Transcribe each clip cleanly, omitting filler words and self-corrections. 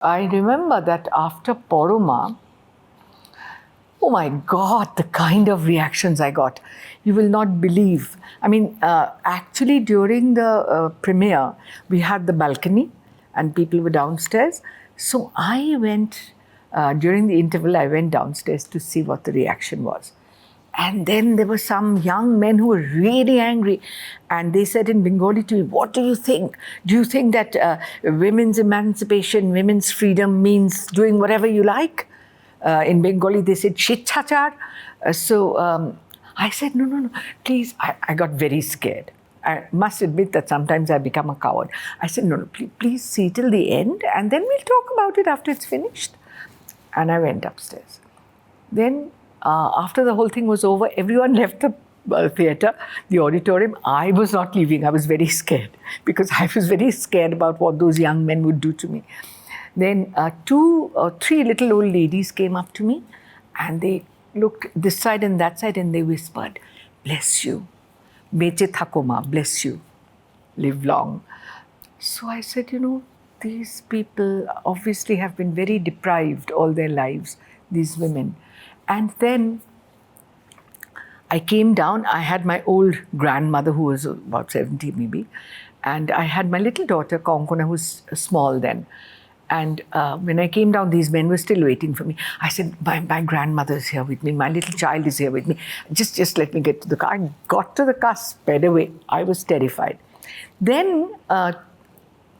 I remember that after Poroma, oh my God, the kind of reactions I got. You will not believe. I mean, actually, during the premiere, we had the balcony and people were downstairs. So I went, during the interval, I went downstairs to see what the reaction was. And then there were some young men who were really angry. And they said in Bengali to me, what do you think? Do you think that women's emancipation, women's freedom means doing whatever you like? In Bengali, they said, Shichachar. I said, no, please. I got very scared. I must admit that sometimes I become a coward. I said, no, please see till the end and then we'll talk about it after it's finished. And I went upstairs. Then, after the whole thing was over, everyone left the theatre, the auditorium. I was not leaving. I was very scared because I was very scared about what those young men would do to me. Then 2 or 3 little old ladies came up to me and they looked this side and that side and they whispered, bless you. Beche thako ma, bless you. Live long. So I said, these people obviously have been very deprived all their lives, these women. And then I came down. I had my old grandmother who was about 70 maybe. And I had my little daughter, Konkona, who was small then. And when I came down, these men were still waiting for me. I said, my grandmother's here with me. My little child is here with me. Just let me get to the car. I got to the car, sped away. I was terrified. Then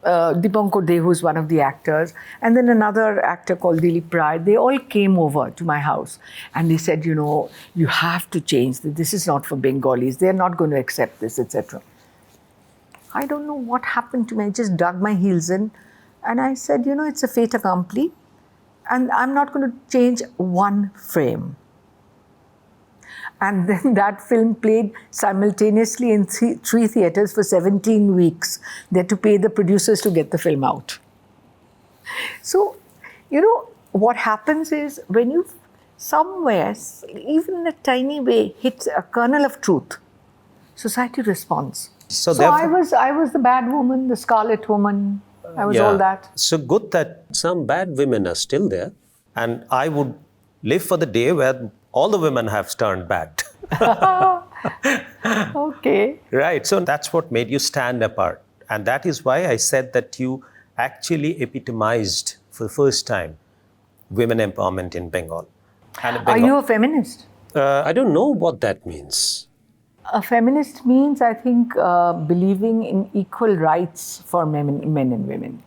Dipankar De, who's one of the actors, and then another actor called Dilip Rai, they all came over to my house. And they said, you have to change this. This is not for Bengalis. They're not going to accept this, etc. I don't know what happened to me. I just dug my heels in. And I said, it's a fait accompli. And I'm not going to change one frame. And then that film played simultaneously in 3 theatres for 17 weeks. They had to pay the producers to get the film out. So, what happens is when you somewhere, even in a tiny way, hits a kernel of truth, society responds. So I was the bad woman, the scarlet woman. I was all that. So good that some bad women are still there. And I would live for the day where all the women have turned bad. Okay. Right. So that's what made you stand apart. And that is why I said that you actually epitomized for the first time women empowerment in Bengal. Are you a feminist? I don't know what that means. A feminist means, I think, believing in equal rights for men and women.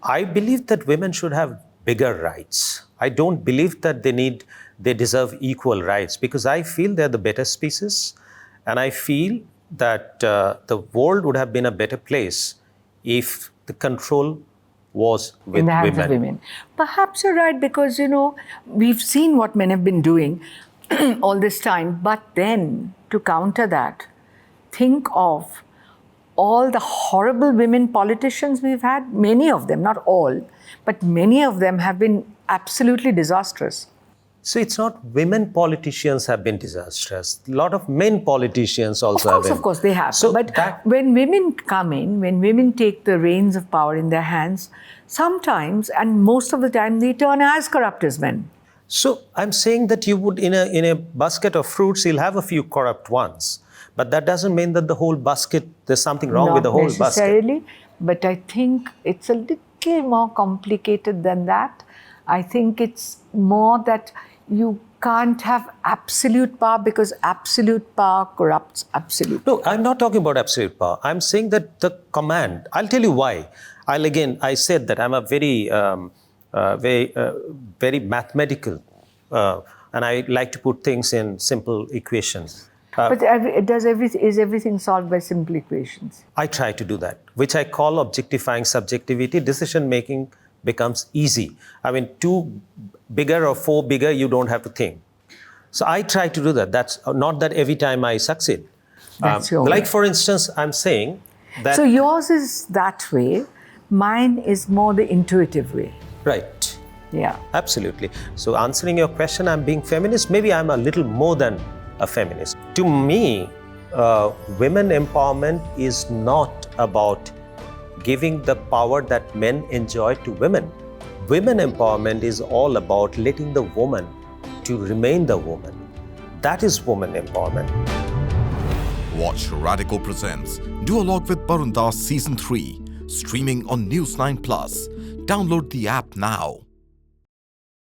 I believe that women should have bigger rights. I don't believe that they deserve equal rights because I feel they're the better species. And I feel that the world would have been a better place if the control was with in the hands of women. Perhaps you're right because, we've seen what men have been doing all this time. But then, to counter that, think of all the horrible women politicians we've had. Many of them, not all, but many of them have been absolutely disastrous. So it's not women politicians have been disastrous. A lot of men politicians also have been. Of course, they have. So but when women come in, when women take the reins of power in their hands, sometimes, and most of the time, they turn as corrupt as men. So I'm saying that you would, in a basket of fruits, you'll have a few corrupt ones. But that doesn't mean that the whole basket, there's something wrong with the whole basket. Not necessarily, but I think it's a little more complicated than that. I think it's more that you can't have absolute power because absolute power corrupts absolute power. No, I'm not talking about absolute power. I'm saying that the command, I'll tell you why. I said that I'm a very mathematical, and I like to put things in simple equations. But is everything solved by simple equations? I try to do that, which I call objectifying subjectivity. Decision making becomes easy. I mean, 2 bigger or 4 bigger, you don't have to think. So I try to do that. That's not that every time I succeed. That's your way. Like for instance, I'm saying that. So yours is that way. Mine is more the intuitive way. Right. Yeah. Absolutely. So answering your question, I'm being feminist. Maybe I'm a little more than a feminist. To me, women empowerment is not about giving the power that men enjoy to women. Women empowerment is all about letting the woman to remain the woman. That is woman empowerment. Watch Radico presents Duologue with Barun Season 3, streaming on News 9 Plus. Download the app now.